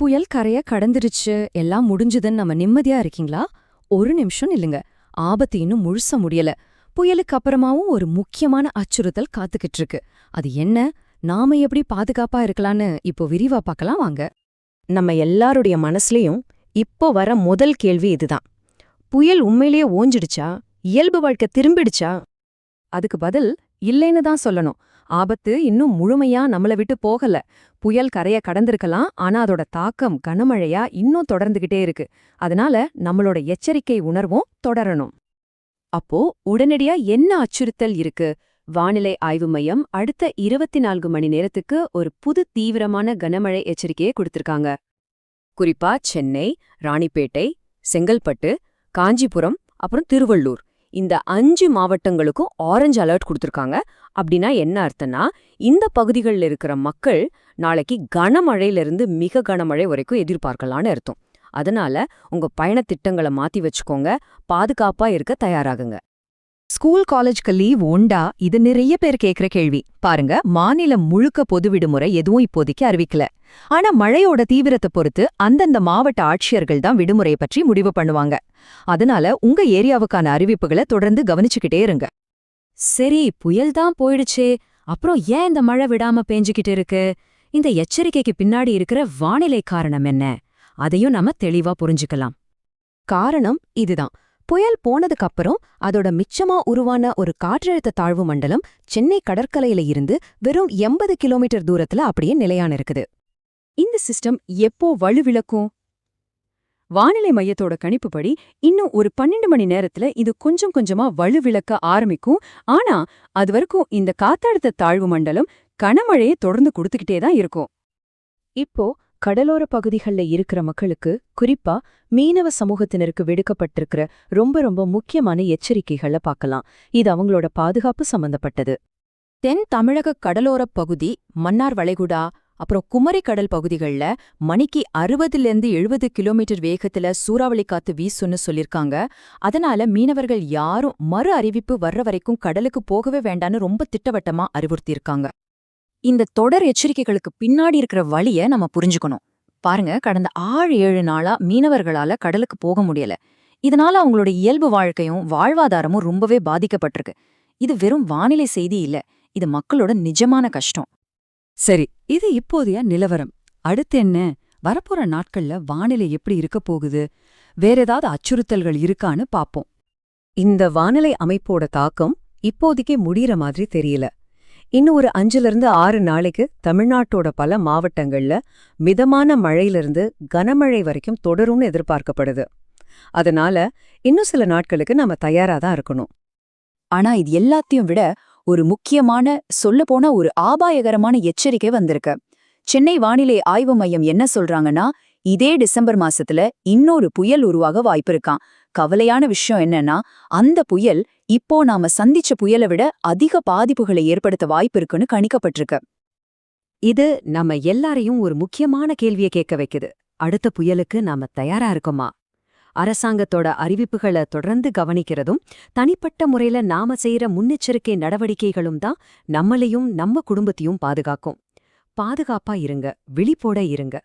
புயல் கரைய கடந்துருச்சு, எல்லாம் முடிஞ்சுதுன்னு நம்ம நிம்மதியா இருக்கீங்களா? ஒரு நிமிஷம் இல்லைங்க. ஆபத்து இன்னும் முழுச முடியல. புயலுக்கு அப்புறமாவும் ஒரு முக்கியமான அச்சுறுத்தல் காத்துக்கிட்டு இருக்கு. அது என்ன? நாம எப்படி பாதுகாப்பா இருக்கலான்னு இப்போ விரிவா பார்க்கலாம் வாங்க. நம்ம எல்லாருடைய மனசுலயும் இப்போ வர முதல் கேள்வி இதுதான். புயல் உண்மையிலேயே ஓஞ்சிடுச்சா? இயல்பு வாழ்க்கை திரும்பிடுச்சா? அதுக்கு பதில் இல்லைன்னு தான் சொல்லணும். ஆபத்து இன்னும் முழுமையா நம்மள விட்டு போகல. புயல் கரைய கடந்திருக்கலாம், ஆனா அதோட தாக்கம் கனமழையா இன்னும் தொடர்ந்துகிட்டே இருக்கு. அதனால நம்மளோட எச்சரிக்கை உணர்வும் தொடரணும். அப்போ உடனடியா என்ன அச்சுறுத்தல் இருக்கு? வானிலை ஆய்வு மையம் அடுத்த 24 மணி நேரத்துக்கு ஒரு புது தீவிரமான கனமழை எச்சரிக்கையை கொடுத்திருக்காங்க. குறிப்பா சென்னை, ராணிப்பேட்டை, செங்கல்பட்டு, காஞ்சிபுரம் அப்புறம் திருவள்ளூர் இந்த 5 மாவட்டங்களுக்கும் ஆரஞ்சு அலர்ட் கொடுத்திருக்காங்க. அப்படின்னா என்ன அர்த்தம்னா, இந்த பகுதிகளில் இருக்கிற மக்கள் நாளைக்கு கனமழையிலிருந்து மிக கனமழை வரைக்கும் எதிர்பார்க்கலான்னு அர்த்தம். அதனால உங்க பயணத் திட்டங்களை மாத்தி வச்சுக்கோங்க, பாதுகாப்பா இருக்க தயாராகுங்க. ஸ்கூல் காலேஜ்க்கு லீவ் உண்டா? இது நிறைய பேர் கேக்குற கேள்வி. பாருங்க, மாநிலம் முழுக்க பொது விடுமுறை எதுவும் இப்போதைக்கு அறிவிக்கல. ஆனா மழையோட தீவிரத்தை பொறுத்து அந்தந்த மாவட்ட ஆட்சியர்கள் தான் விடுமுறையை பற்றி முடிவு பண்ணுவாங்க. அதனால உங்க ஏரியாவுக்கான அறிவிப்புகளை தொடர்ந்து கவனிச்சுக்கிட்டே இருங்க. சரி, புயல் தான் போயிடுச்சே, அப்புறம் ஏன் இந்த மழை விடாம பேஞ்சுக்கிட்டு இருக்கு? இந்த எச்சரிக்கைக்கு பின்னாடி இருக்கிற வானிலை காரணம் என்ன? அதையும் நாம தெளிவா புரிஞ்சுக்கலாம். காரணம் இதுதான். புயல் போனதுக்கு அப்புறம் அதோட மிச்சமா உருவான ஒரு காற்றழுத்த தாழ்வு மண்டலம் சென்னை கடற்கரையில இருந்து வெறும் 80 கிலோமீட்டர் தூரத்துல அப்படியே நிலையான இருக்குது. இந்த சிஸ்டம் எப்போ வலுவிழக்கும்? வானிலை மையத்தோட கணிப்புப்படி இன்னும் ஒரு 12 மணி நேரத்துல இது கொஞ்சம் கொஞ்சமா வலுவிழக்க ஆரம்பிக்கும். ஆனா அது வரைக்கும் இந்த காத்தழுத்த தாழ்வு மண்டலம் கனமழையை தொடர்ந்து கொடுத்துக்கிட்டே தான் இருக்கும். இப்போ கடலோர பகுதிகள்ல இருக்கிற மக்களுக்கு, குறிப்பா மீனவ சமூகத்தினருக்கு விடுக்கப்பட்டிருக்கிற ரொம்ப ரொம்ப முக்கியமான எச்சரிக்கைகளை பார்க்கலாம். இது அவங்களோட பாதுகாப்பு சம்பந்தப்பட்டது. தென் தமிழக கடலோரப் பகுதி, மன்னார் வளைகுடா, அப்புறம் குமரி கடல் பகுதிகள்ல மணிக்கு 60லேருந்து 70 கிலோமீட்டர் வேகத்துல சூறாவளி காத்து வீசுன்னு சொல்லிருக்காங்க. அதனால மீனவர்கள் யாரும் மறு அறிவிப்பு வர்ற வரைக்கும் கடலுக்கு போகவே வேண்டான்னு ரொம்ப திட்டவட்டமா அறிவுறுத்தியிருக்காங்க. இந்த தொடர் எச்சரிக்கைகளுக்கு பின்னாடி இருக்கிற வழிய நம்ம புரிஞ்சுக்கணும். பாருங்க, கடந்த 6-7 நாளா மீனவர்களால கடலுக்கு போக முடியல. இதனால அவங்களோட இயல்பு வாழ்க்கையும் வாழ்வாதாரமும் ரொம்பவே பாதிக்கப்பட்டிருக்கு. இது வெறும் வானிலை செய்தி இல்ல, இது மக்களோட நிஜமான கஷ்டம். சரி, இது இப்போதைய நிலவரம். அடுத்து என்ன? வரப்போற நாட்கள்ல வானிலை எப்படி இருக்க போகுது? வேற ஏதாவது அச்சுறுத்தல்கள் இருக்கான்னு பாப்போம். இந்த வானிலை அமைப்போட தாக்கம் இப்போதைக்கு முடியற மாதிரி தெரியல. இன்னும் ஒரு 5லிருந்து 6 நாளைக்கு தமிழ்நாட்டோட பல மாவட்டங்கள்ல மிதமான மழையிலிருந்து கனமழை வரைக்கும் தொடரும்னு எதிர்பார்க்கப்படுது. அதனால இன்னும் சில நாட்களுக்கு நாம தயாராதான் இருக்கணும். ஆனா இது எல்லாத்தையும் விட ஒரு முக்கியமான, சொல்லப்போனா ஒரு ஆபாயகரமான எச்சரிக்கை வந்திருக்கு. சென்னை வானிலை ஆய்வு மையம் என்ன சொல்றாங்கன்னா, இதே டிசம்பர் மாசத்துல இன்னொரு புயல் உருவாக வாய்ப்பு இருக்காம். கவலையான விஷயம் என்னன்னா, அந்த புயல் இப்போ நாம சந்திச்ச புயலை விட அதிக பாதிப்புகளை ஏற்படுத்த வாய்ப்பு இருக்குன்னு கணிக்கப்பட்டிருக்கு. இது நம்ம எல்லாரையும் ஒரு முக்கியமான கேள்வியை கேட்க வைக்குது. அடுத்த புயலுக்கு நாம தயாரா இருக்கோமா? அரசாங்கத்தோட அறிவிப்புகளை தொடர்ந்து கவனிக்கிறதும் தனிப்பட்ட முறையில நாம செய்யற முன்னெச்சரிக்கை நடவடிக்கைகளும் தான் நம்மளையும் நம்ம குடும்பத்தையும் பாதுகாக்கும். பாதுகாப்பா இருங்க, விழிப்போட இருங்க.